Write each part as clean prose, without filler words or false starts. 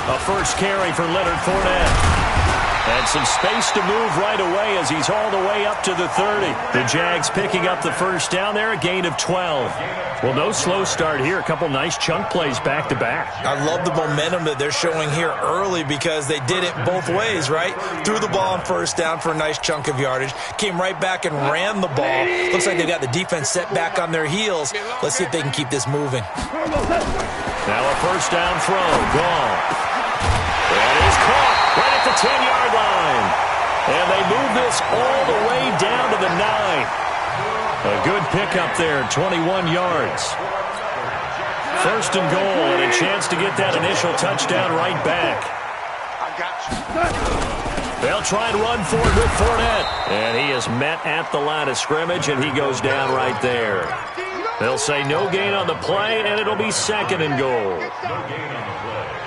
A first carry for Leonard Fournette. And some space to move right away as he's all the way up to the 30. The Jags picking up the first down there, a gain of 12. Well, no slow start here. A couple nice chunk plays back-to-back. I love the momentum that they're showing here early because they did it both ways, right? Threw the ball on first down for a nice chunk of yardage. Came right back and ran the ball. Looks like they got the defense set back on their heels. Let's see if they can keep this moving. Now a first down throw. Gone. That is caught right at the 10-yard line. And they move this all the way down to the 9. A good pickup there, 21 yards. First and goal, and a chance to get that initial touchdown right back. They'll try and run for it with Fournette. And he is met at the line of scrimmage, and he goes down right there. They'll say no gain on the play, and it'll be second and goal.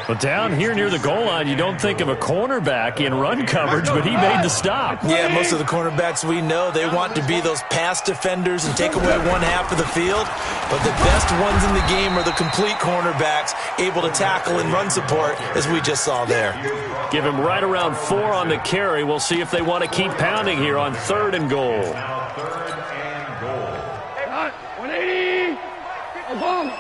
But down here near the goal line, you don't think of a cornerback in run coverage, but he made the stop. Yeah, most of the cornerbacks we know, they want to be those pass defenders and take away one half of the field. But the best ones in the game are the complete cornerbacks, able to tackle and run support, as we just saw there. Give him right around 4 on the carry. We'll see if they want to keep pounding here on third and goal. 180. Obama.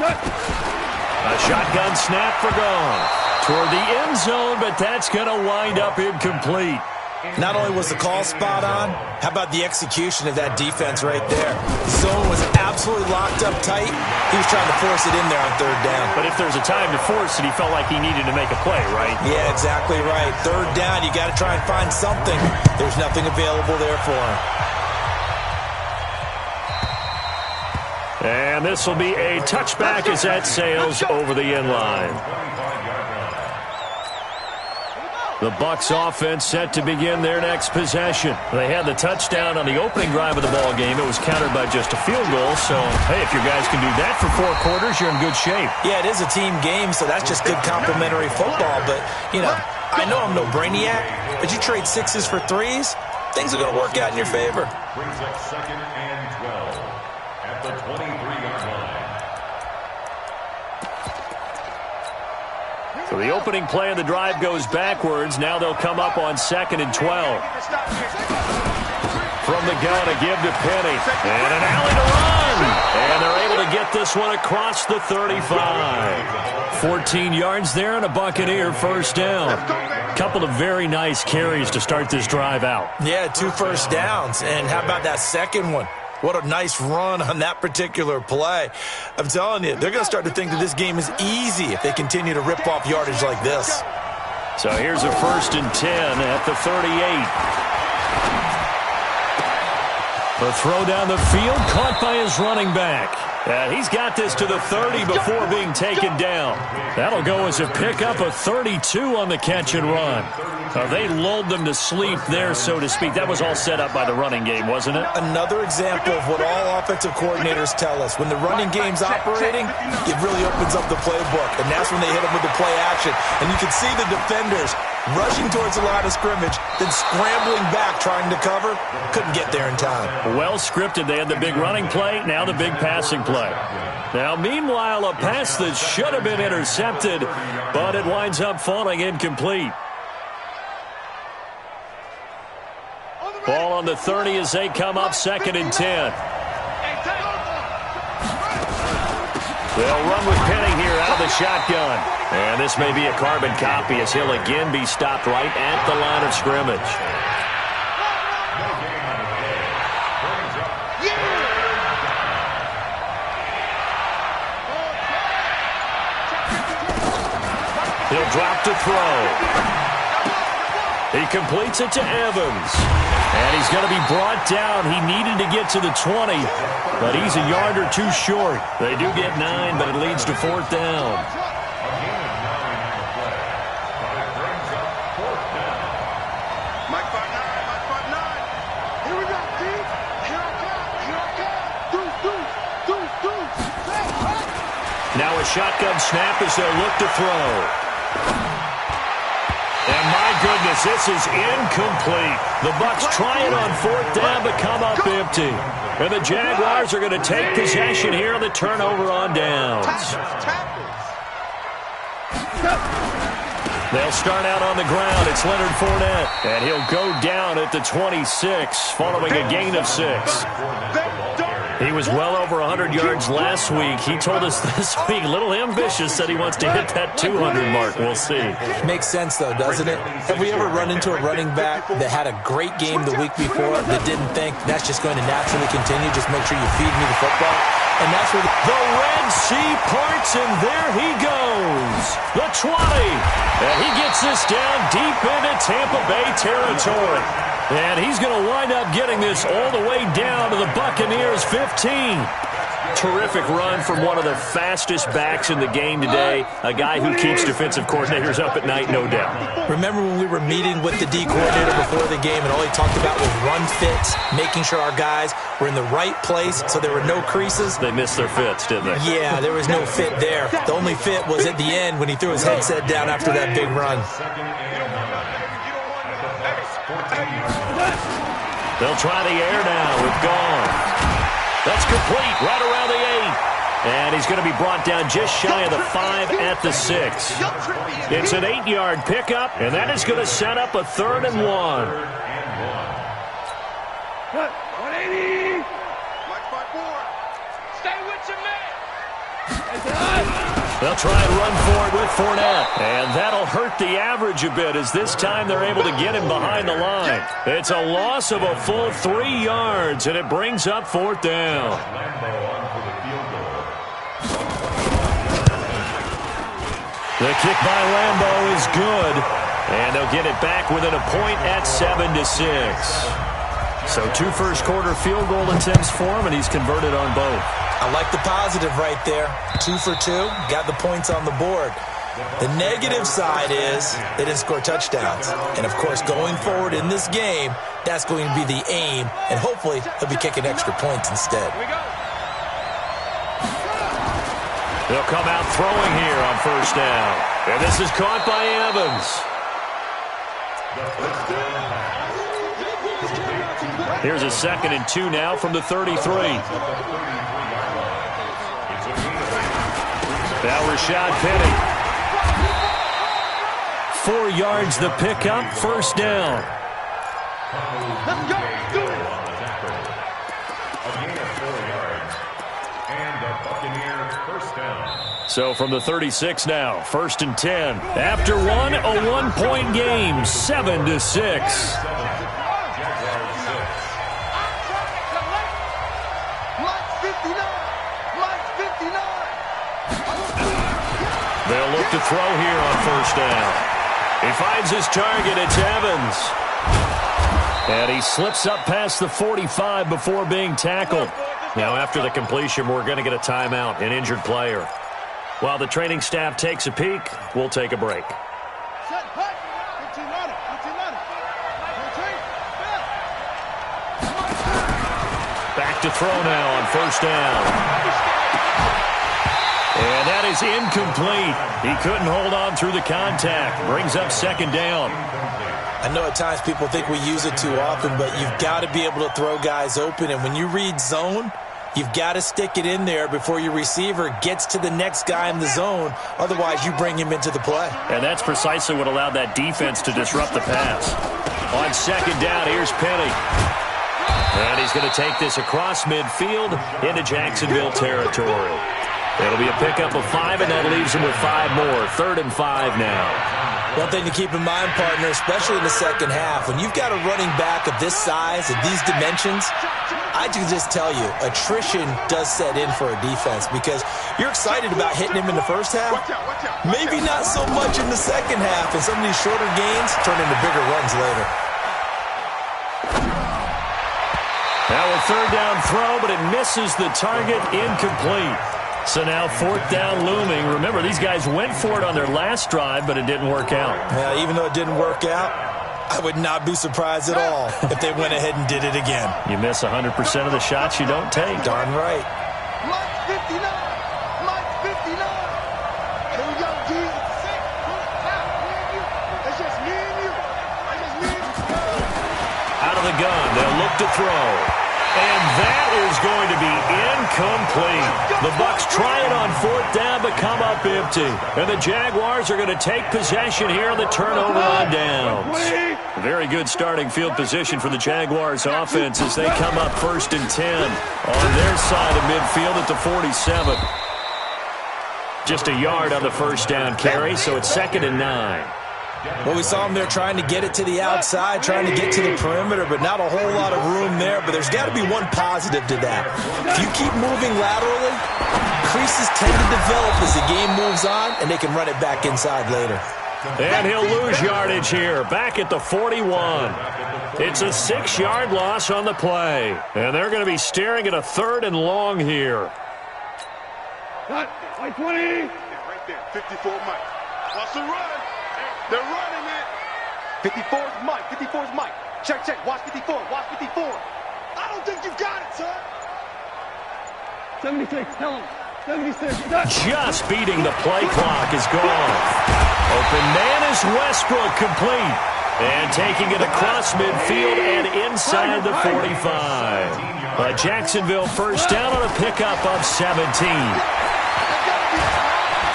A shotgun snap for Gone. Toward the end zone, but that's going to wind up incomplete. Not only was the call spot on, how about the execution of that defense right there? The zone was absolutely locked up tight. He was trying to force it in there on third down. But if there's a time to force it, he felt like he needed to make a play, right? Yeah, exactly right. Third down, you got to try and find something. There's nothing available there for him. And this will be a touchback as that sails over the end line. The Bucs offense set to begin their next possession. They had the touchdown on the opening drive of the ball game. It was countered by just a field goal. So, hey, if your guys can do that for 4 quarters, you're in good shape. Yeah, it is a team game, so that's just good complimentary football. But, you know, I know I'm no brainiac, but you trade 6s for 3s, things are going to work out in your favor. Brings up second and 12 at the 23-yard line. So the opening play of the drive goes backwards. Now they'll come up on second and 12. From the gun, a give to Penny. And an alley to run. And they're able to get this one across the 35. 14 yards there and a Buccaneer first down. Couple of very nice carries to start this drive out. Yeah, 2 first downs. And how about that second one? What a nice run on that particular play. I'm telling you, they're going to start to think that this game is easy if they continue to rip off yardage like this. So here's a first and 10 at the 38. The throw down the field, caught by his running back. And he's got this to the 30 before being taken down. That'll go as a pickup of 32 on the catch and run. They lulled them to sleep there, so to speak. That was all set up by the running game, wasn't it? Another example of what all offensive coordinators tell us. When the running game's operating, it really opens up the playbook, and that's when they hit them with the play action. And you can see the defenders rushing towards the line of scrimmage, then scrambling back trying to cover. Couldn't get there in time. Well scripted. They had the big running play, now the big passing play. Now, meanwhile, a pass that should have been intercepted, but it winds up falling incomplete. Ball on the 30 as they come up second and 10. They'll run with Penny here out of the shotgun. And this may be a carbon copy as he'll again be stopped right at the line of scrimmage. He'll drop to throw. He completes it to Evans. And he's going to be brought down. He needed to get to the 20, but he's a yard or 2 short. They do get 9, but it leads to 4th down. Now a shotgun snap as they'll look to throw. And my goodness, this is incomplete. The Bucs try it on 4th down, but come up empty. And the Jaguars are going to take possession here on the turnover on downs. They'll start out on the ground. It's Leonard Fournette. And he'll go down at the 26 following a gain of 6. He was well over 100 yards last week. He told us this week, a little ambitious, said he wants to hit that 200 mark. We'll see. Makes sense, though, doesn't it? Have we ever run into a running back that had a great game the week before that didn't think that's just going to naturally continue? Just make sure you feed me the football. And that's where the Red Sea parts, and there he goes. The 20. And he gets this down deep into Tampa Bay territory. And he's going to wind up getting this all the way down to the Buccaneers' 15. Terrific run from one of the fastest backs in the game today, a guy who keeps defensive coordinators up at night, no doubt. Remember when we were meeting with the D coordinator before the game and all he talked about was run fits, making sure our guys were in the right place so there were no creases? They missed their fits, didn't they? Yeah, there was no fit there. The only fit was at the end when he threw his headset down after that big run. They'll try the air now with Gone. That's complete right around the 8. And he's going to be brought down just shy of the 5 at the 6. It's an 8-yard pickup, and that is going to set up a 3rd and 1. 180. Stay with your man. They'll try and run for it with Fournette. And that'll hurt the average a bit as this time they're able to get him behind the line. It's a loss of a full 3 yards, and it brings up 4th down. The kick by Lambeau is good. And they'll get it back within a point at 7-6. So 2 first-quarter field goal attempts for him, and he's converted on both. I like the positive right there. 2 for 2, got the points on the board. The negative side is they didn't score touchdowns. And, of course, going forward in this game, that's going to be the aim, and hopefully he'll be kicking extra points instead. They'll come out throwing here on 1st down. And this is caught by Evans. Here's a 2nd and 2 now from the 33. Now Rashad Penny. 4 yards the pickup, 1st down. Let's go. Do it. So from the 36 now, 1st and 10. After one, a 1-point game, 7-6. They'll look to throw here on 1st down. He finds his target. It's Evans. And he slips up past the 45 before being tackled. Now, after the completion, we're going to get a timeout, an injured player. While the training staff takes a peek, we'll take a break. Back to throw now on 1st down. And that is incomplete. He couldn't hold on through the contact. Brings up 2nd down. I know at times people think we use it too often, but you've got to be able to throw guys open. And when you read zone, you've got to stick it in there before your receiver gets to the next guy in the zone. Otherwise, you bring him into the play. And that's precisely what allowed that defense to disrupt the pass. On 2nd down, here's Penny. And he's going to take this across midfield into Jacksonville territory. It'll be a pickup of 5, and that leaves him with 5 more. 3rd and 5 now. One thing to keep in mind, partner, especially in the second half, when you've got a running back of this size and these dimensions, I can just tell you, attrition does set in for a defense because you're excited about hitting him in the first half. Maybe not so much in the second half, and some of these shorter gains turn into bigger runs later. Now a 3rd down throw, but it misses the target, incomplete. So now 4th down looming. Remember, these guys went for it on their last drive, but it didn't work out. Yeah, even though it didn't work out, I would not be surprised at all if they went ahead and did it again. You miss 100% of the shots you don't take. Darn right. Mike 59. Mike 59. Here we go, G. It's just me and you. It's just me and you. Out of the gun, they'll look to throw. And that is going to be incomplete. The Bucs try it on 4th down, but come up empty. And the Jaguars are going to take possession here on the turnover on downs. Very good starting field position for the Jaguars offense as they come up 1st and 10 on their side of midfield at the 47. Just a yard on the 1st down carry, so it's 2nd and 9. Well, we saw them there trying to get it to the outside, trying to get to the perimeter, but not a whole lot of room there. But there's got to be one positive to that. If you keep moving laterally, creases tend to develop as the game moves on, and they can run it back inside later. And he'll lose yardage here, back at the 41. It's a 6-yard loss on the play. And they're going to be staring at a 3rd and long here. Cut. White 20. Right there. 54 Mike. Watch the run. They're running it. 54's Mike. 54's Mike. Check, check. Watch 54. Watch 54. I don't think you got it, son. 76. Tell him. 76. Just beating the play clock is gone. Open man is Westbrook, complete. And taking it across midfield and inside the 45. But Jacksonville 1st down on a pickup of 17.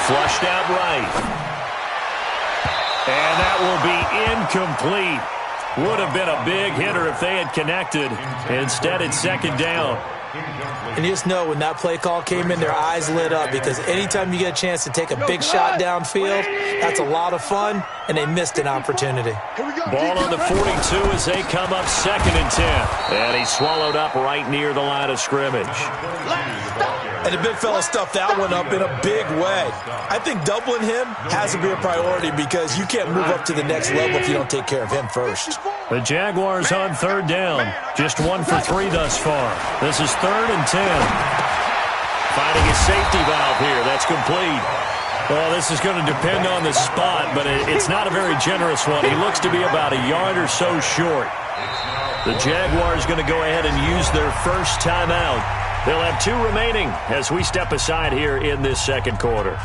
Flushed out right. And that will be incomplete. Would have been a big hitter if they had connected. Instead, it's 2nd down. And you just know when that play call came in, their eyes lit up because anytime you get a chance to take a big shot downfield, that's a lot of fun, and they missed an opportunity. Ball on the 42 as they come up 2nd and 10. And he's swallowed up right near the line of scrimmage. And the big fella stuffed that one up in a big way. I think doubling him has to be a priority because you can't move up to the next level if you don't take care of him first. The Jaguars on 3rd down. Just 1 for 3 thus far. This is 3rd and 10. Finding a safety valve here. That's complete. Well, this is going to depend on the spot, but it's not a very generous one. He looks to be about a yard or so short. The Jaguars going to go ahead and use their first timeout. They'll have 2 remaining as we step aside here in this 2nd quarter.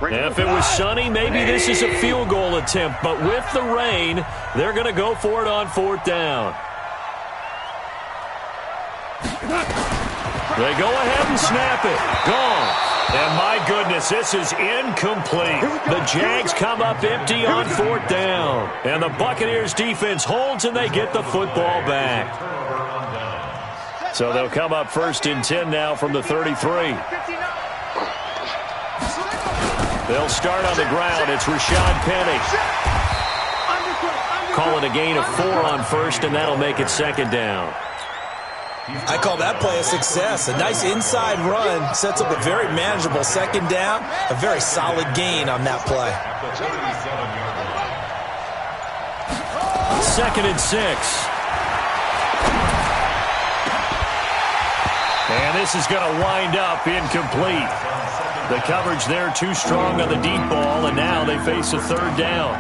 If it was sunny, maybe this is a field goal attempt. But with the rain, they're going to go for it on 4th down. They go ahead and snap it. Gone. And my goodness, this is incomplete. The Jags come up empty on 4th down. And the Buccaneers defense holds and they get the football back. So they'll come up 1st and 10 now from the 33. They'll start on the ground. It's Rashad Penny. Call it a gain of 4 on 1st, and that'll make it 2nd down. I call that play a success. A nice inside run sets up a very manageable 2nd down. A very solid gain on that play. 2nd and 6. And this is going to wind up incomplete. The coverage there too strong on the deep ball, and now they face a 3rd down.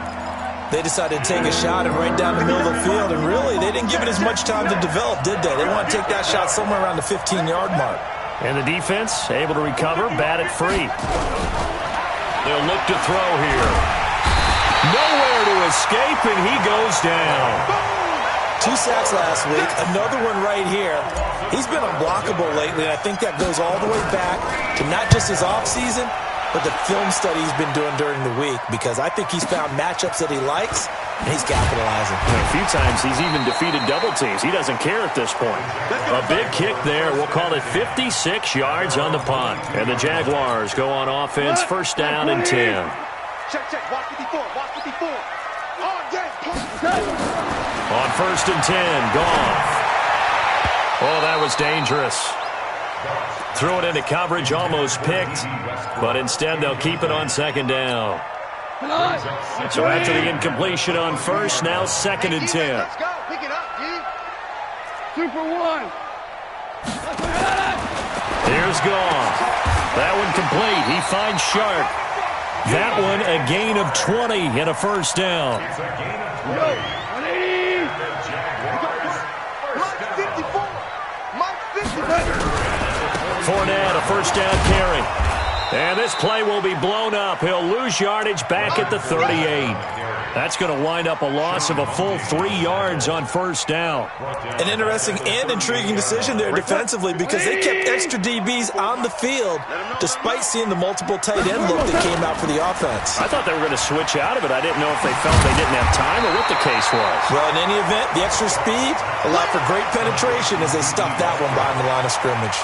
They decided to take a shot and right down the middle of the field, and really, they didn't give it as much time to develop, did they? They want to take that shot somewhere around the 15-yard mark. And the defense able to recover, bat it free. They'll look to throw here. Nowhere to escape, and he goes down. 2 sacks last week, another one right here. He's been unblockable lately, and I think that goes all the way back to not just his offseason, but the film study he's been doing during the week, because I think he's found matchups that he likes, and he's capitalizing. A few times he's even defeated double teams. He doesn't care at this point. A big kick there. We'll call it 56 yards on the punt. And the Jaguars go on offense, 1st down and 10. Check, check. Watch 54. Watch 54. On 1st and 10, Goff. Oh, that was dangerous. Threw it into coverage, almost picked, but instead they'll keep it on 2nd down. So after the incompletion on 1st, now 2nd and 10. Let's go. Pick it up, G. 2 for 1. Here's Goff. That one complete. He finds Sharp. That one a gain of 20 and a 1st down. Fournette, a 1st down carry. And this play will be blown up. He'll lose yardage back at the 38. That's going to wind up a loss of a full 3 yards on first down. An interesting and intriguing decision there defensively because they kept extra DBs on the field despite seeing the multiple tight end look that came out for the offense. I thought they were going to switch out of it. I didn't know if they felt they didn't have time or what the case was. Well, in any event, the extra speed allowed for great penetration as they stuffed that one behind the line of scrimmage.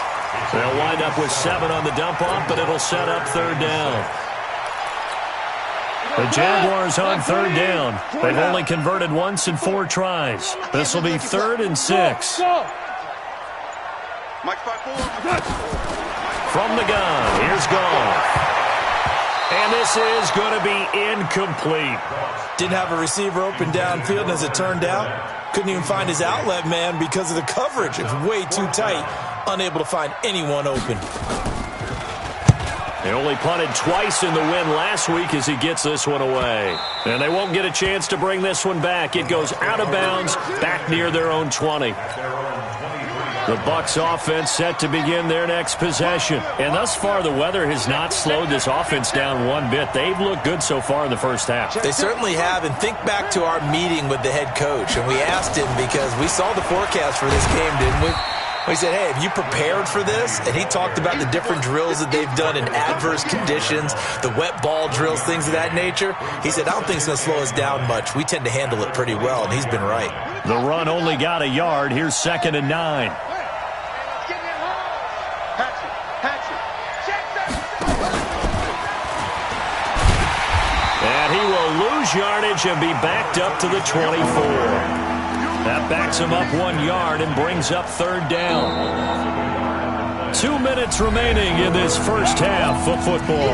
They'll wind up with 7 on the dump-off, but it'll set up third down. The Jaguars on third down. They've only converted once in 4 tries. This will be 3rd and 6. From the gun, here's Goff. And this is going to be incomplete. Didn't have a receiver open downfield, and as it turned out, couldn't even find his outlet man because of the coverage. It's way too tight, unable to find anyone open. They only punted twice in the win last week as he gets this one away. And they won't get a chance to bring this one back. It goes out of bounds, back near their own 20. The Bucs offense set to begin their next possession. And thus far, the weather has not slowed this offense down one bit. They've looked good so far in the first half. They certainly have. And think back to our meeting with the head coach. And we asked him because we saw the forecast for this game, didn't we? We said, hey, have you prepared for this? And he talked about the different drills that they've done in adverse conditions, the wet ball drills, things of that nature. He said, I don't think it's going to slow us down much. We tend to handle it pretty well, and he's been right. The run only got a yard. Here's 2nd and 9. And he will lose yardage and be backed up to the 24. That backs him up 1 yard and brings up third down. 2 minutes remaining in this first half of football.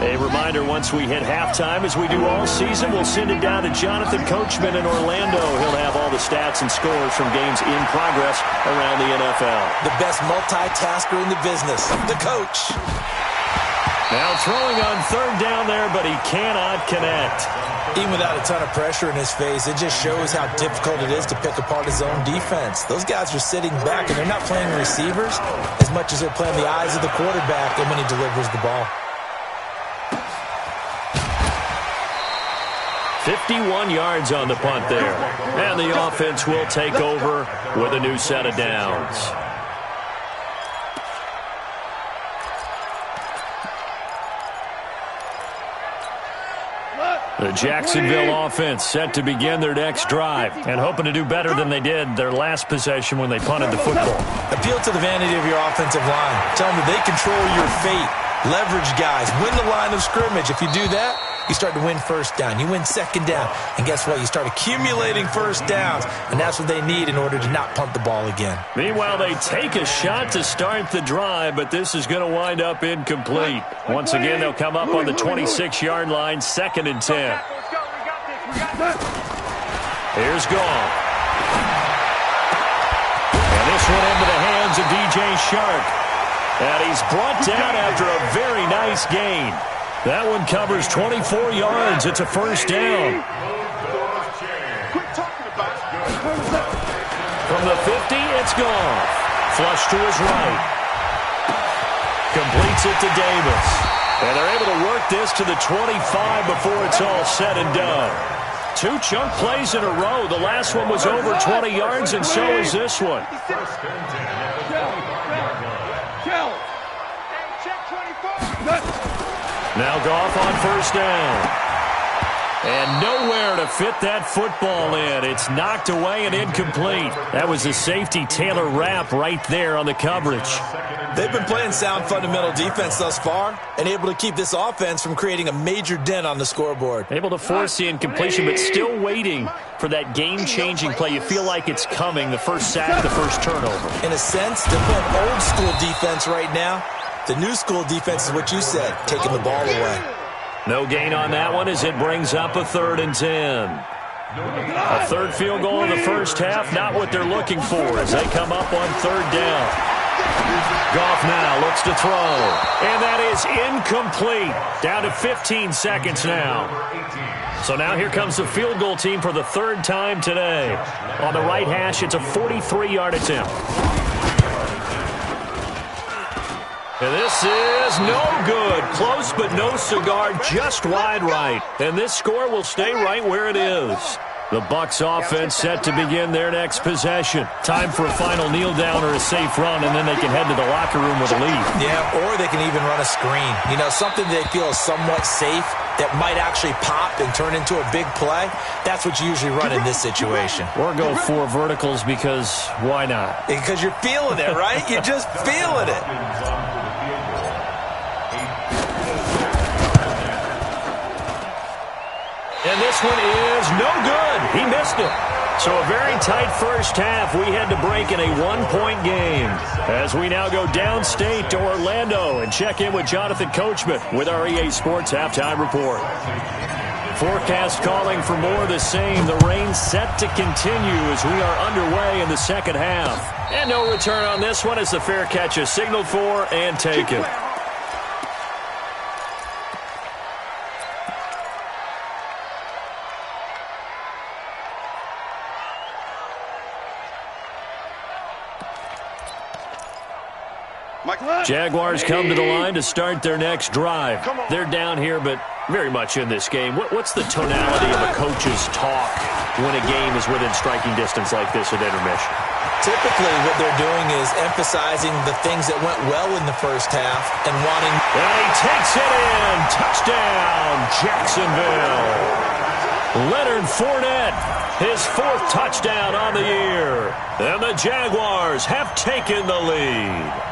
A reminder, once we hit halftime, as we do all season, we'll send it down to Jonathan Coachman in Orlando. He'll have all the stats and scores from games in progress around the NFL. The best multitasker in the business, the coach. Now throwing on third down there, but he cannot connect. Even without a ton of pressure in his face, it just shows how difficult it is to pick apart his own defense. Those guys are sitting back, and they're not playing receivers as much as they're playing the eyes of the quarterback and when he delivers the ball. 51 yards on the punt there. And the offense will take over with a new set of downs. The Jacksonville offense set to begin their next drive and hoping to do better than they did their last possession when they punted the football. Appeal to the vanity of your offensive line. Tell them that they control your fate. Leverage guys. Win the line of scrimmage. If you do that, you start to win first down. You win second down. And guess what? You start accumulating first downs. And that's what they need in order to not punt the ball again. Meanwhile, they take a shot to start the drive, but this is going to wind up incomplete. Once again, they'll come up on the 26-yard line, 2nd and 10. Here's Goff. And this one into the hands of DJ Shark. And he's brought down after a very nice gain. That one covers 24 yards. It's a first down. From the 50, it's Goff. Flush to his right. Completes it to Davis. And they're able to work this to the 25 before it's all said and done. 2 chunk plays in a row. The last one was over 20 yards, and so is this one. Now Goff on first down. And nowhere to fit that football in. It's knocked away and incomplete. That was the safety Taylor Rapp right there on the coverage. They've been playing sound fundamental defense thus far and able to keep this offense from creating a major dent on the scoreboard. Able to force the incompletion, but still waiting for that game-changing play. You feel like it's coming, the first sack, the first turnover. In a sense, they're playing old-school defense right now. The new school defense is what you said, taking the ball away. No gain on that one as it brings up a 3rd and 10. A third field goal in the first half, not what they're looking for as they come up on third down. Goff now looks to throw, and that is incomplete. Down to 15 seconds now. So now here comes the field goal team for the 3rd time today. On the right hash, it's a 43-yard attempt. And this is no good. Close, but no cigar, just wide right. And this score will stay right where it is. The Bucs offense set to begin their next possession. Time for a final kneel down or a safe run, and then they can head to the locker room with a lead. Yeah, or they can even run a screen. You know, something they feel is somewhat safe that might actually pop and turn into a big play. That's what you usually run in this situation. Or go 4 verticals because why not? Because you're feeling it, right? You're just feeling it. And this one is no good. He missed it. So a very tight first half. We had to break in a 1-point game. As we now go downstate to Orlando and check in with Jonathan Coachman with our EA Sports Halftime Report. Forecast calling for more of the same. The rain set to continue as we are underway in the second half. And no return on this one as the fair catch is signaled for and taken. Jaguars come to the line to start their next drive. They're down here, but very much in this game. What's the tonality of a coach's talk when a game is within striking distance like this at intermission? Typically, what they're doing is emphasizing the things that went well in the first half and wanting... And he takes it in. Touchdown, Jacksonville. Leonard Fournette, his 4th touchdown on the year. And the Jaguars have taken the lead.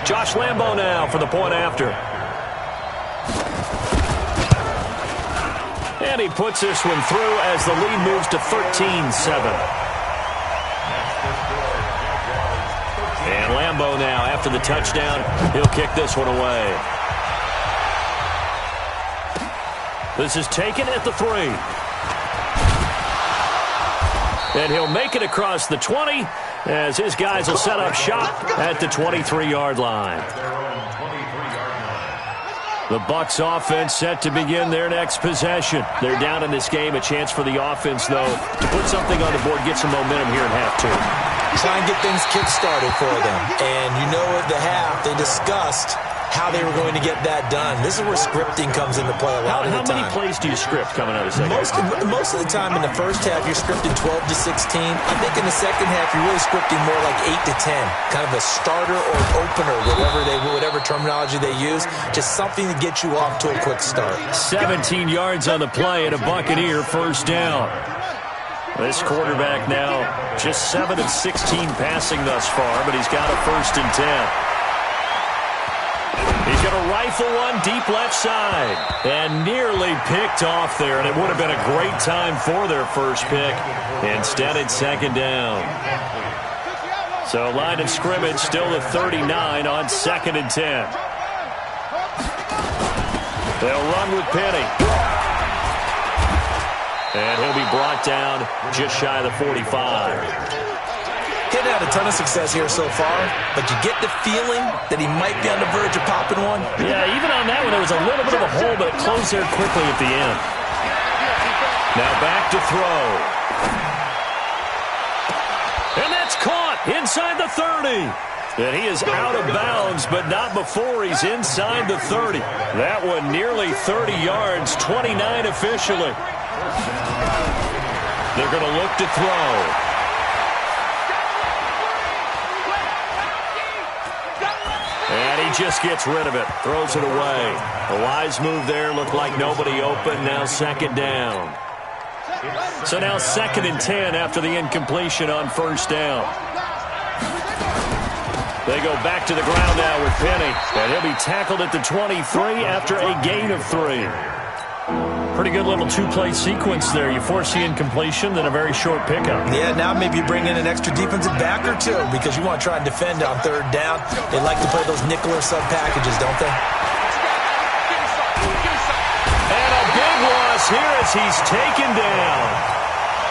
Josh Lambo now for the point after. And he puts this one through as the lead moves to 13-7. And Lambo now, after the touchdown, he'll kick this one away. This is taken at the 3. And he'll make it across the 20 as his guys will set up shop at the 23-yard line. The Bucs offense set to begin their next possession. They're down in this game. A chance for the offense, though, to put something on the board, get some momentum here in half 2. Try and get things kick-started for them. And you know at the half, they discussed how they were going to get that done. This is where scripting comes into play a lot of the time. How many plays do you script coming out of the second half? Most of the time in the first half, you're scripting 12 to 16. I think in the second half, you're really scripting more like 8 to 10. Kind of a starter or an opener, whatever terminology they use. Just something to get you off to a quick start. 17 yards on the play and a Buccaneer first down. This quarterback now just 7 of 16 passing thus far, but he's got a 1st and 10. He's going to rifle one deep left side. And nearly picked off there, and it would have been a great time for their first pick. Instead, it's 2nd down. So line of scrimmage still at 39 on 2nd and 10. They'll run with Penny. And he'll be brought down just shy of the 45. He's had a ton of success here so far, but you get the feeling that he might be on the verge of popping one. Yeah, even on that one, there was a little bit of a hole, but it closed there quickly at the end. Now back to throw. And that's caught inside the 30. And he is out of bounds, but not before he's inside the 30. That one nearly 30 yards, 29 officially. They're going to look to throw. And he just gets rid of it, throws it away. A wise move there, looked like nobody open, now 2nd down. So now 2nd and 10 after the incompletion on 1st down. They go back to the ground now with Penny, and he'll be tackled at the 23 after a gain of 3. Pretty good little 2-play sequence there. You force the incompletion, then a very short pickup. Yeah, now maybe you bring in an extra defensive back or 2 because you want to try and defend on 3rd down. They like to play those nickel or sub packages, don't they? And a big loss here as he's taken down.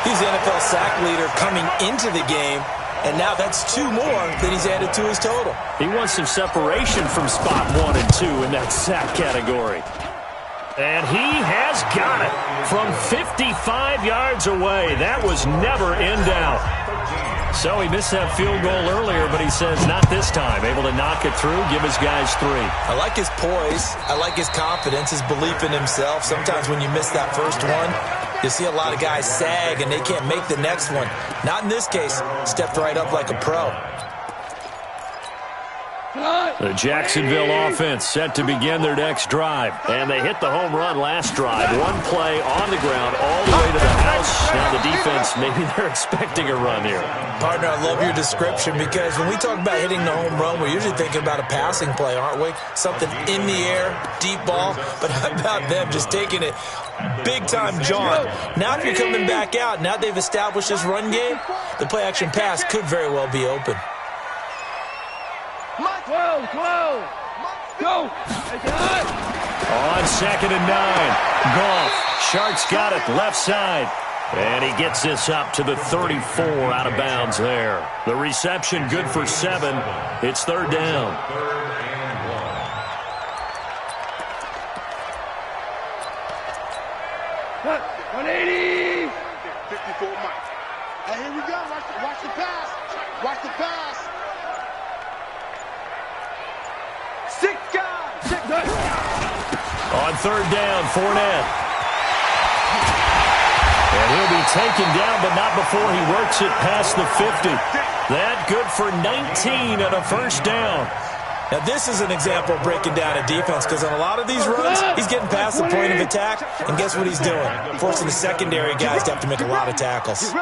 He's the NFL sack leader coming into the game, and now that's 2 more that he's added to his total. He wants some separation from spot 1 and 2 in that sack category. And he has got it from 55 yards away. That was never in doubt. So he missed that field goal earlier, but he says not this time. Able to knock it through, give his guys 3. I like his poise. I like his confidence, his belief in himself. Sometimes when you miss that first one, you see a lot of guys sag and they can't make the next one. Not in this case. Stepped right up like a pro. The Jacksonville offense set to begin their next drive. And they hit the home run last drive. One play on the ground all the way to the house. Now the defense, maybe they're expecting a run here. Partner, I love your description because when we talk about hitting the home run, we're usually thinking about a passing play, aren't we? Something in the air, deep ball. But how about them just taking it big-time jaunt? Now if you're coming back out, now they've established this run game, the play-action pass could very well be open. 12, go! On 2nd and 9, Goff. Sharks got it left side. And he gets this up to the 34 out of bounds there. The reception good for 7. It's 3rd down. 180! 54 Mike. Hey, here we go. Watch the pass. Watch the pass. 6 guys. On 3rd down, Fournette. And he'll be taken down, but not before he works it past the 50. That good for 19 and a 1st down. Now, this is an example of breaking down a defense because on a lot of these runs, he's getting past the point of attack, and guess what he's doing? Forcing the secondary guys to have to make a lot of tackles.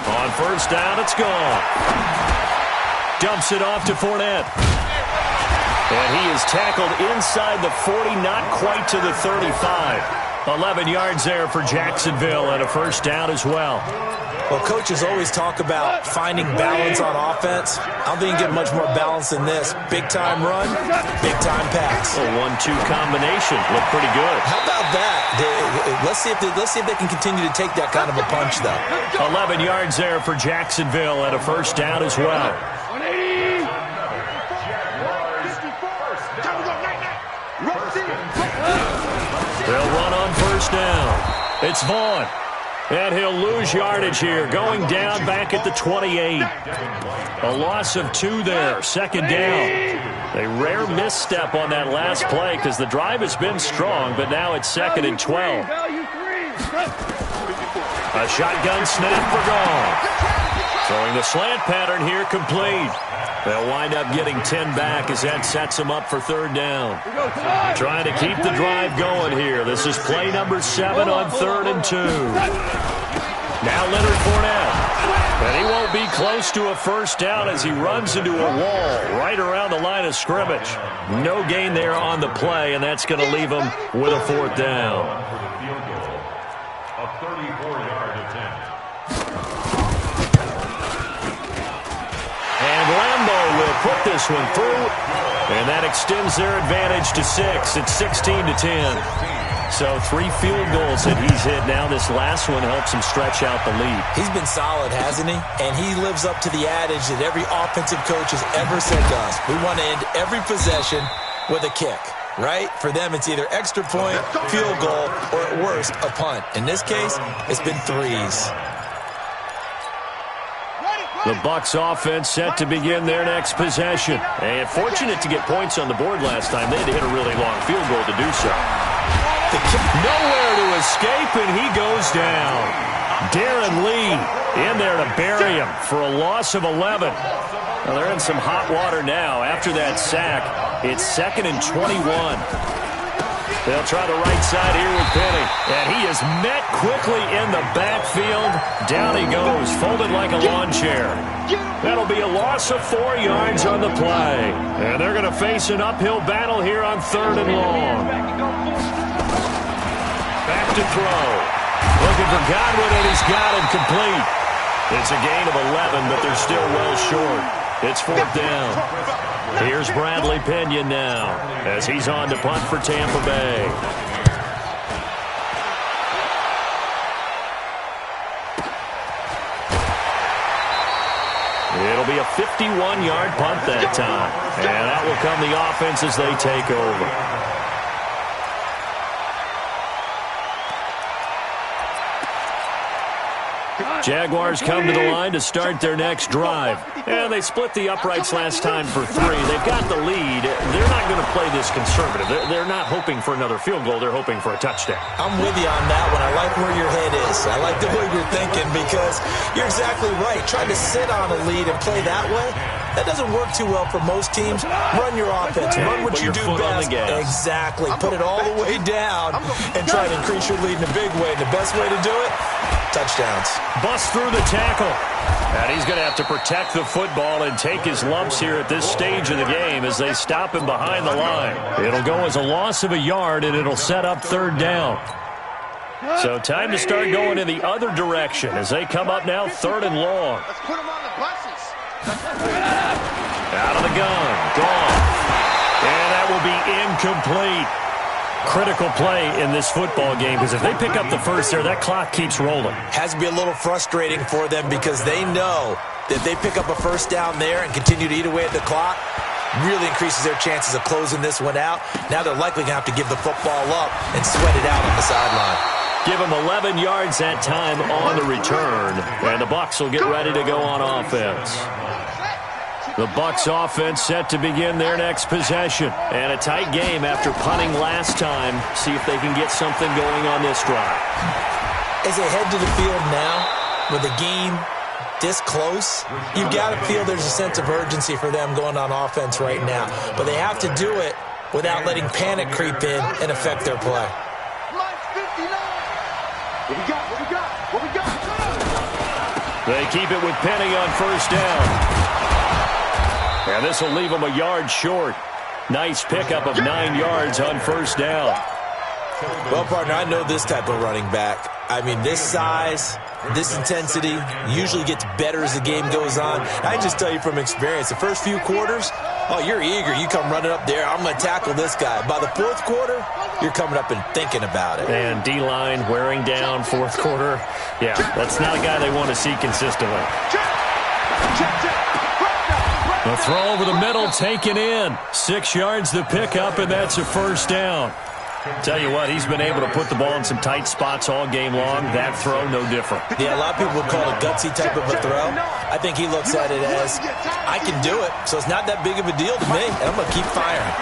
On 1st down, it's gone. Dumps it off to Fournette. And he is tackled inside the 40, not quite to the 35. 11 yards there for Jacksonville and a 1st down as well. Well, coaches always talk about finding balance on offense. I don't think you get much more balance than this. Big-time run, big-time pass. A 1-2 combination. Looked pretty good. How about that? Let's see if they can continue to take that kind of a punch, though. 11 yards there for Jacksonville and a 1st down as well. 180! They'll run on 1st down. It's Vaughn. And he'll lose yardage here, going down back at the 28. A loss of 2 there, 2nd down. A rare misstep on that last play because the drive has been strong, but now it's 2nd and 12. A shotgun snap for Gall. Throwing the slant pattern here complete. They'll wind up getting 10 back as that sets them up for 3rd down. Trying to keep the drive going here. This is play number 7 on 3rd and 2. Now Leonard Fournette. And he won't be close to a 1st down as he runs into a wall right around the line of scrimmage. No gain there on the play, and that's going to leave him with a 4th down. A 34-yard attempt. And Lambo will put this one through, and that extends their advantage to 6. It's 16-10. So 3 field goals that he's hit now. This last one helps him stretch out the lead. He's been solid, hasn't he? And he lives up to the adage that every offensive coach has ever said to us. We want to end every possession with a kick, right? For them, it's either extra point, field goal, or at worst, a punt. In this case, it's been 3s. The Bucs offense set to begin their next possession. And fortunate to get points on the board last time. They had to hit a really long field goal to do so. Nowhere to escape, and he goes down. Darren Lee in there to bury him for a loss of 11. Well, they're in some hot water now. After that sack, it's 2nd and 21. They'll try the right side here with Penny. And he is met quickly in the backfield. Down he goes, folded like a lawn chair. That'll be a loss of 4 yards on the play. And they're going to face an uphill battle here on 3rd and long. Back to throw. Looking for Godwin, and he's got it complete. It's a gain of 11, but they're still well short. It's 4th down. Here's Bradley Pena now as he's on to punt for Tampa Bay. It'll be a 51-yard punt that time. And that will come the offense as they take over. Jaguars come to the line to start their next drive. And they split the uprights last time for 3. They've got the lead. They're not going to play this conservative. They're not hoping for another field goal. They're hoping for a touchdown. I'm with you on that one. I like where your head is. I like the way you're thinking because you're exactly right. Trying to sit on a lead and play that way, that doesn't work too well for most teams. Run your offense. Run what you do best. Exactly. Put it all the way down and try to increase your lead in a big way. And the best way to do it, touchdowns. Bust through the tackle. And he's going to have to protect the football and take his lumps here at this stage of the game as they stop him behind the line. It'll go as a loss of a yard, and it'll set up 3rd down. So time to start going in the other direction as they come up now 3rd and long. Let's put him on the buses. Out of the gun. Gone. And that will be incomplete. Critical play in this football game because if they pick up the first there, that clock keeps rolling. Has to be a little frustrating for them because they know that if they pick up a first down there and continue to eat away at the clock, really increases their chances of closing this one out. Now they're likely going to have to give the football up and sweat it out on the sideline. Give them 11 yards that time on the return, and the Bucs will get ready to go on offense. The Bucs offense set to begin their next possession. And a tight game after punting last time. See if they can get something going on this drive. As they head to the field now, with the game this close, you've got to feel there's a sense of urgency for them going on offense right now. But they have to do it without letting panic creep in and affect their play. What we got? What we got? What we got? They keep it with Penny on first down. And this will leave them a yard short. Nice pickup of 9 yards on first down. Well, partner, I know this type of running back. I mean, this size, this intensity usually gets better as the game goes on. I just tell you from experience, the first few quarters, oh, you're eager. You come running up there. I'm going to tackle this guy. By the 4th quarter, you're coming up and thinking about it. And D-line wearing down 4th quarter. Yeah, that's not a guy they want to see consistently. The throw over the middle, taken in. 6 yards the pickup, and that's a first down. Tell you what, he's been able to put the ball in some tight spots all game long. That throw, no different. Yeah, a lot of people would call it a gutsy type of a throw. I think he looks at it as, I can do it, so it's not that big of a deal to me, and I'm going to keep firing.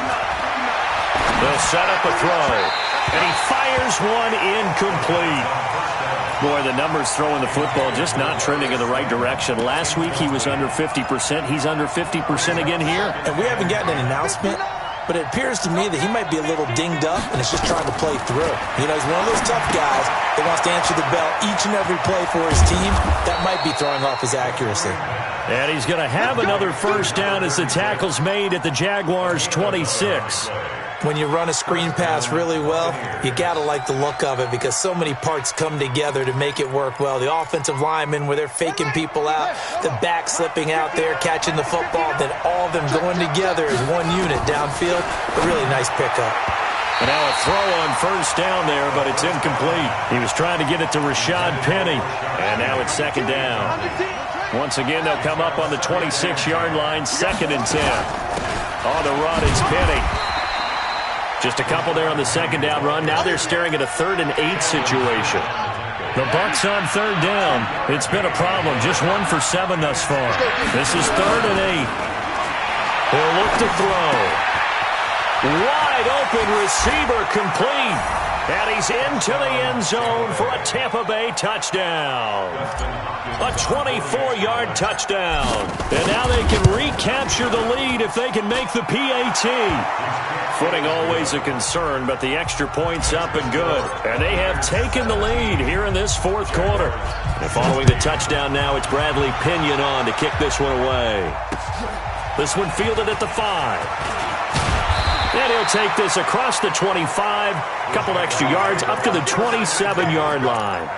They'll set up a throw, and he fires one incomplete. Boy, the numbers throwing the football just not trending in the right direction. Last week he was under 50%. He's under 50% again here. And we haven't gotten an announcement, but it appears to me that he might be a little dinged up and is just trying to play through. You know, he's one of those tough guys that wants to answer the bell each and every play for his team. That might be throwing off his accuracy. And he's going to have another first down as the tackle's made at the Jaguars' 26. When you run a screen pass really well, you got to like the look of it because so many parts come together to make it work well. The offensive linemen, where they're faking people out, the back slipping out there, catching the football, then all of them going together as one unit downfield. A really nice pickup. And now a throw on first down there, but it's incomplete. He was trying to get it to Rashad Penny, and now it's 2nd down. Once again, they'll come up on the 26-yard line, 2nd and 10. On the run, it's Penny. Just a couple there on the 2nd down run. Now they're staring at a 3rd and 8 situation. The Bucs on 3rd down. It's been a problem. Just 1 for 7 thus far. This is 3rd and 8. They'll look to throw. Wide open receiver complete. And he's into the end zone for a Tampa Bay touchdown. A 24-yard touchdown. And now they can recapture the lead if they can make the PAT. Footing always a concern, but the extra point's up and good. And they have taken the lead here in this 4th quarter. And following the touchdown now, it's Bradley Pinion on to kick this one away. This one fielded at the 5. And he'll take this across the 25, couple extra yards, up to the 27-yard line.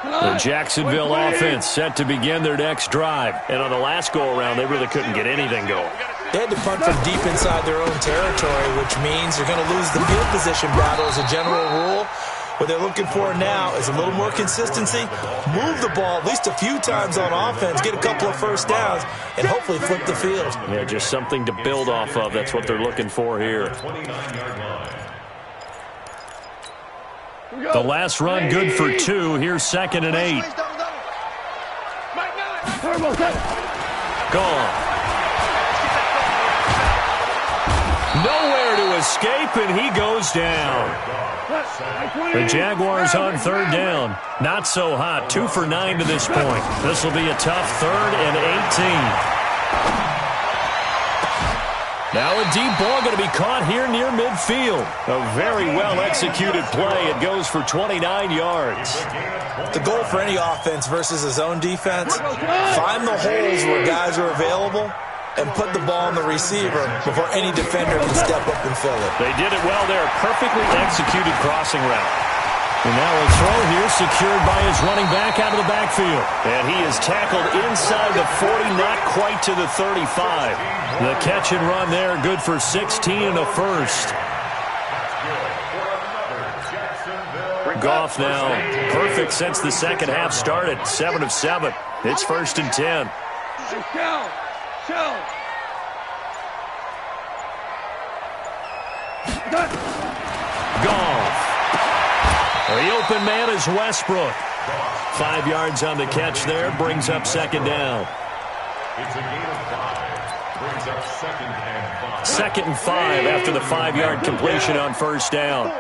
The Jacksonville offense set to begin their next drive. And on the last go-around, they really couldn't get anything going. They had to punt from deep inside their own territory, which means you're going to lose the field position battle as a general rule. What they're looking for now is a little more consistency, move the ball at least a few times on offense, get a couple of first downs, and hopefully flip the field. Yeah, just something to build off of. That's what they're looking for here. The last run good for 2. Here's 2nd and 8. Gone. Nowhere to escape, and he goes down. The Jaguars on 3rd down. Not so hot. 2 for 9 to this point. This will be a tough 3rd and 18. Now a deep ball going to be caught here near midfield. A very well-executed play. It goes for 29 yards. The goal for any offense versus a zone defense, find the holes where guys are available and put the ball on the receiver before any defender can step up and fill it. They did it well there. Perfectly executed crossing route. And now a throw here secured by his running back out of the backfield. And he is tackled inside the 40, not quite to the 35. The catch and run there, good for 16 and a first. Goff now perfect since the second half started. 7 of 7. It's 1st and 10. Goff. The open man is Westbrook. 5 yards on the catch there. Brings up 2nd down. It's a gain of 5. Brings up 2nd and 5. 2nd and 5 after the 5-yard completion on 1st down.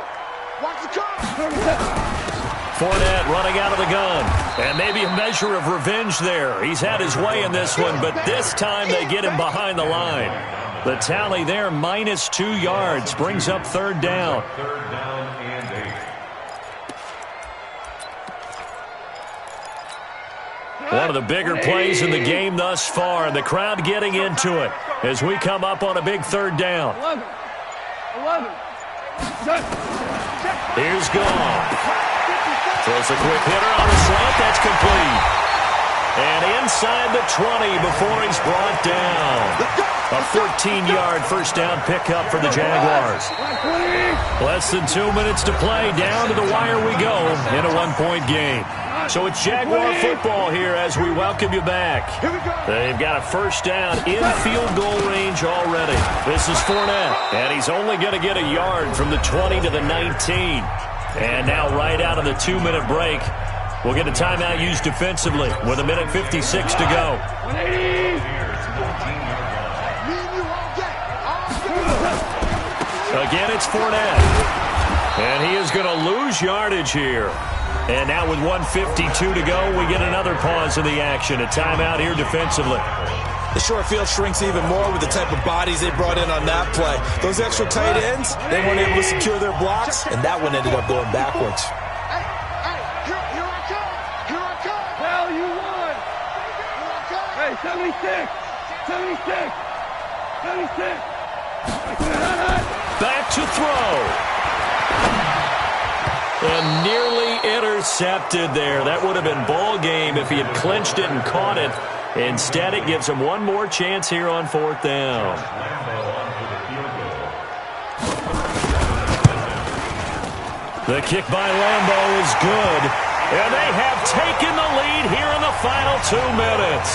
Fournette running out of the gun. And maybe a measure of revenge there. He's had his way in this one, but this time they get him behind the line. The tally there, minus 2 yards, brings up 3rd down. 3rd down and 8. One of the bigger plays in the game thus far, and the crowd getting into it as we come up on a big 3rd down. 11. Here's Goff. Throws a quick hitter on the slant. That's complete. And inside the 20 before he's brought down. A 14-yard first down pickup for the Jaguars. Less than 2 minutes to play. Down to the wire we go in a 1-point game. So it's Jaguar football here as we welcome you back. They've got a first down in field goal range already. This is Fournette, and he's only going to get a yard from the 20 to the 19. And now right out of the 2-minute break, we'll get a timeout used defensively with 1:56 to go. Again, it's Fournette. And he is going to lose yardage here. And now with 1:52 to go, we get another pause in the action. A timeout here defensively. The short field shrinks even more with the type of bodies they brought in on that play. Those extra tight ends, they weren't able to secure their blocks, and that one ended up going backwards. Hell, you won. Hey, 76. 76. 76. Back to throw. And nearly intercepted there. That would have been ball game if he had clinched it and caught it. Instead, it gives him one more chance here on 4th down. The kick by Lambo is good. And they have taken the lead here in the final 2 minutes.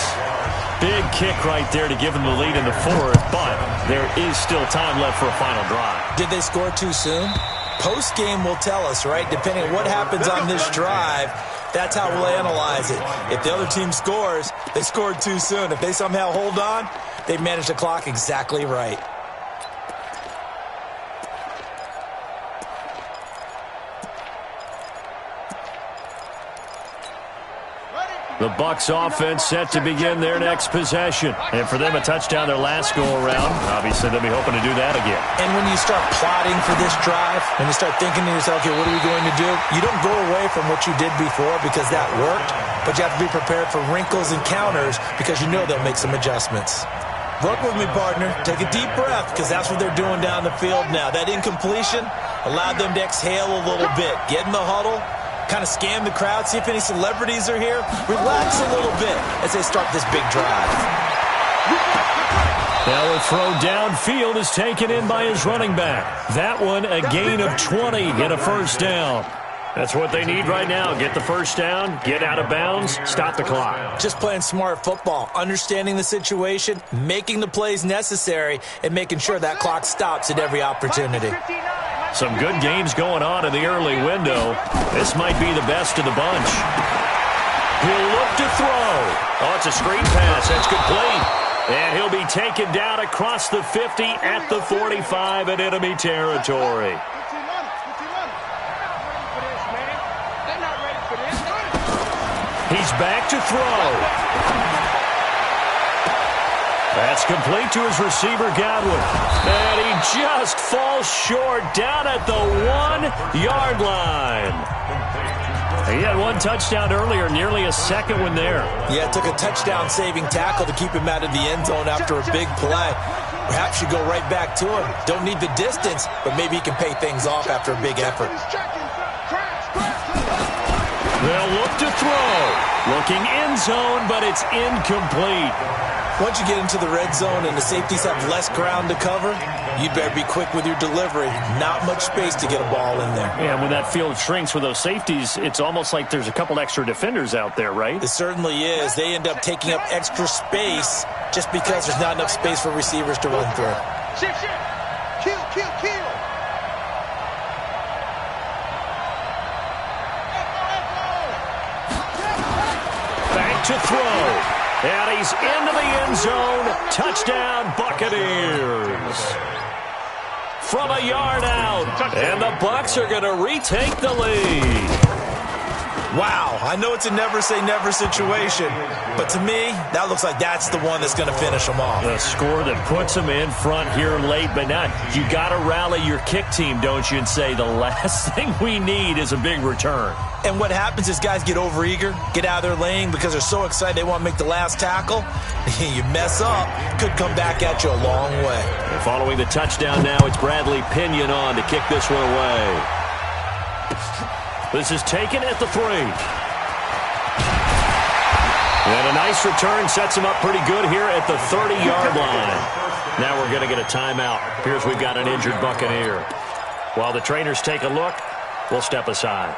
Big kick right there to give them the lead in the 4th, but there is still time left for a final drive. Did they score too soon? Post-game will tell us, right? Depending on what happens on this drive, that's how we'll analyze it. If the other team scores, they scored too soon. If they somehow hold on, they managed the clock exactly right. The Bucs offense set to begin their next possession. And for them, a touchdown their last go-around. Obviously, they'll be hoping to do that again. And when you start plotting for this drive, when you start thinking to yourself, okay, what are we going to do? You don't go away from what you did before because that worked, but you have to be prepared for wrinkles and counters because you know they'll make some adjustments. Work with me, partner. Take a deep breath because that's what they're doing down the field now. That incompletion allowed them to exhale a little bit. Get in the huddle. Kind of scan the crowd, see if any celebrities are here. Relax a little bit as they start this big drive. Now a throw downfield is taken in by his running back. That one a gain of 20 and a first down. That's what they need right now. Get the first down, get out of bounds, stop the clock. Just playing smart football, understanding the situation, making the plays necessary, and making sure that clock stops at every opportunity. Some good games going on in the early window. This might be the best of the bunch. He'll look to throw. Oh, it's a screen pass. That's complete. And he'll be taken down across the 50 at the 45 in enemy territory. He's back to throw. That's complete to his receiver, Godwin. And he just falls short down at the 1-yard line. He had one touchdown earlier, nearly a second one there. Yeah, it took a touchdown-saving tackle to keep him out of the end zone after a big play. Perhaps you go right back to him. Don't need the distance, but maybe he can pay things off after a big effort. They'll look to throw. Looking end zone, but it's incomplete. Once you get into the red zone and the safeties have less ground to cover, you better be quick with your delivery. Not much space to get a ball in there. Yeah, when that field shrinks with those safeties, it's almost like there's a couple extra defenders out there, right? It certainly is. They end up taking up extra space just because there's not enough space for receivers to run through. Shift. Kill. Back to throw. And he's into the end zone. Touchdown, Buccaneers. From a yard out. And the Bucs are going to retake the lead. Wow, I know it's a never-say-never situation, but to me, that looks like that's the one that's going to finish them off. The score that puts them in front here late, but now you got to rally your kick team, don't you, and say the last thing we need is a big return. And what happens is guys get overeager, get out of their lane because they're so excited they want to make the last tackle. You mess up, could come back at you a long way. And following the touchdown now, it's Bradley Pinion on to kick this one away. This is taken at the 3. And a nice return sets him up pretty good here at the 30-yard line. Now we're going to get a timeout. Here's we've got an injured Buccaneer. While the trainers take a look, we'll step aside.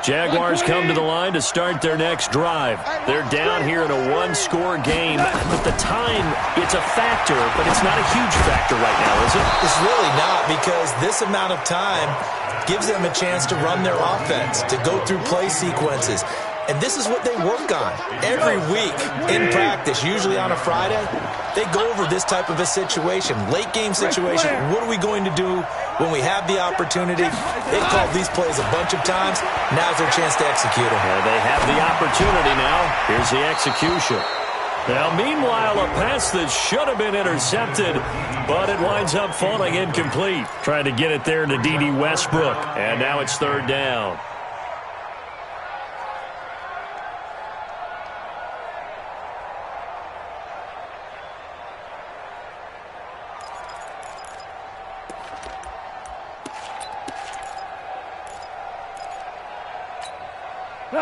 Jaguars come to the line to start their next drive. They're down here in a one-score game. But the time, it's a factor, but it's not a huge factor right now, is it? It's really not, because this amount of time gives them a chance to run their offense, to go through play sequences. And this is what they work on every week in practice, usually on a Friday. They go over this type of a situation, late game situation. What are we going to do when we have the opportunity? They've called these plays a bunch of times. Now's their chance to execute them. They have the opportunity now. Here's the execution. Now, meanwhile, a pass that should have been intercepted, but it winds up falling incomplete. Trying to get it there to D.D. Westbrook, and now it's third down.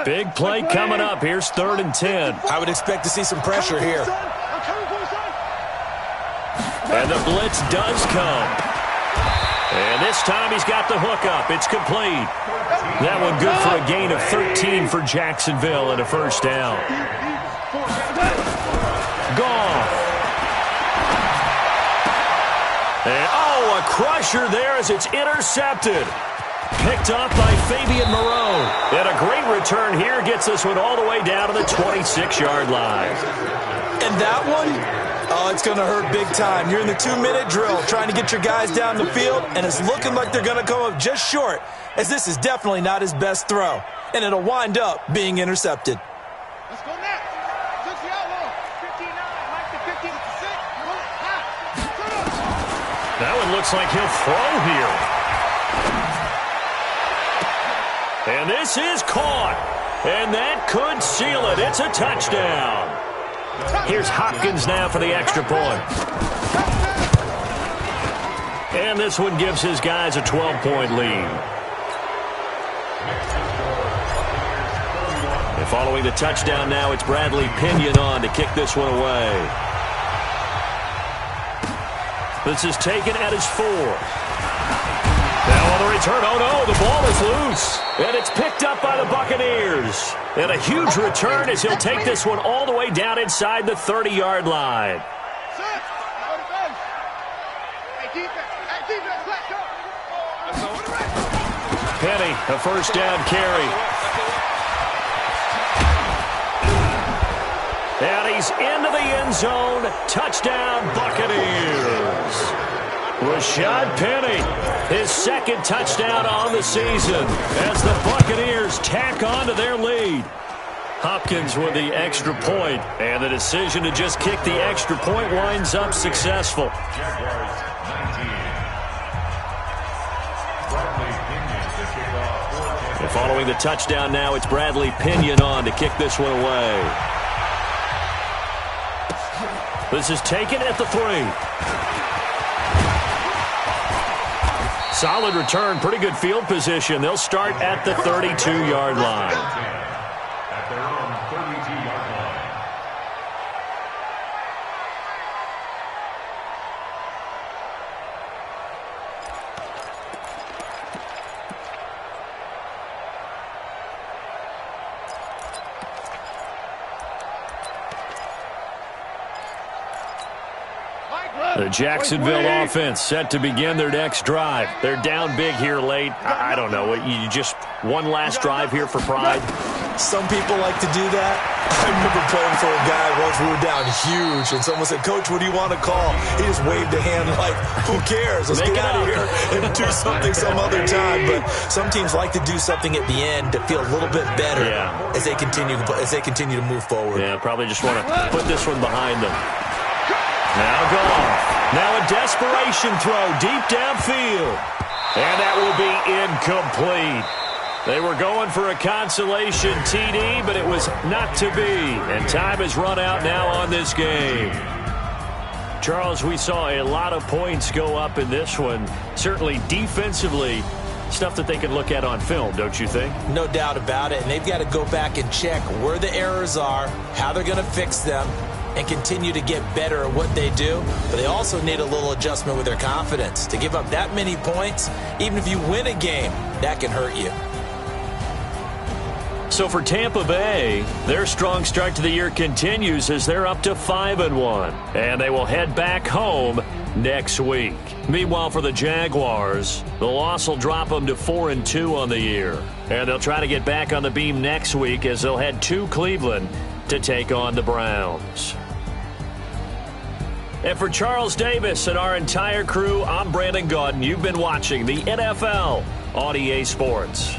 Big play coming up. Here's 3rd and 10. I would expect to see some pressure here. And the blitz does come. And this time he's got the hook up. It's complete. That one good for a gain of 13 for Jacksonville and a first down. Gone. And a crusher there as it's intercepted. Picked off by Fabian Moreau. And a great return here gets this one all the way down to the 26-yard line. And that one, it's going to hurt big time. You're in the 2-minute drill trying to get your guys down the field, and it's looking like they're going to come up just short, as this is definitely not his best throw. And it'll wind up being intercepted. Let's go next. Took the outlaw. 59, Mike the 56. That one looks like he'll throw here. And this is caught. And that could seal it. It's a touchdown. Here's Hopkins now for the extra point. And this one gives his guys a 12-point lead. And following the touchdown now, it's Bradley Pinion on to kick this one away. This is taken at his 4. Now on the return, oh no, the ball is loose. And it's picked up by the Buccaneers. And a huge return as he'll take this one all the way down inside the 30-yard line. Penny, a first down carry. And he's into the end zone. Touchdown, Buccaneers. Rashad Penny, his second touchdown on the season as the Buccaneers tack on to their lead. Hopkins with the extra point, and the decision to just kick the extra point winds up successful. And following the touchdown now, it's Bradley Pinion on to kick this one away. This is taken at the 3. Solid return, pretty good field position. They'll start at the 32-yard line. At their own 32-yard line. The Jacksonville offense set to begin their next drive. They're down big here late. I don't know. You just one last drive here for pride? Some people like to do that. I remember playing for a guy once we were down huge, and someone said, "Coach, what do you want to call?" He just waved a hand like, who cares? Let's get out of here and do something some other time. But some teams like to do something at the end to feel a little bit better as they continue to move forward. Yeah, probably just want to put this one behind them. Now Goff. Now a desperation throw deep downfield. And that will be incomplete. They were going for a consolation TD, but it was not to be. And time has run out now on this game. Charles, we saw a lot of points go up in this one. Certainly defensively, stuff that they can look at on film, don't you think? No doubt about it. And they've got to go back and check where the errors are, how they're going to fix them, and continue to get better at what they do. But they also need a little adjustment with their confidence. To give up that many points, even if you win a game, that can hurt you. So for Tampa Bay, their strong start to the year continues as they're up to 5-1. And they will head back home next week. Meanwhile, for the Jaguars, the loss will drop them to 4-2 on the year. And they'll try to get back on the beam next week as they'll head to Cleveland to take on the Browns. And for Charles Davis and our entire crew, I'm Brandon Gaudin. You've been watching the NFL on EA Sports.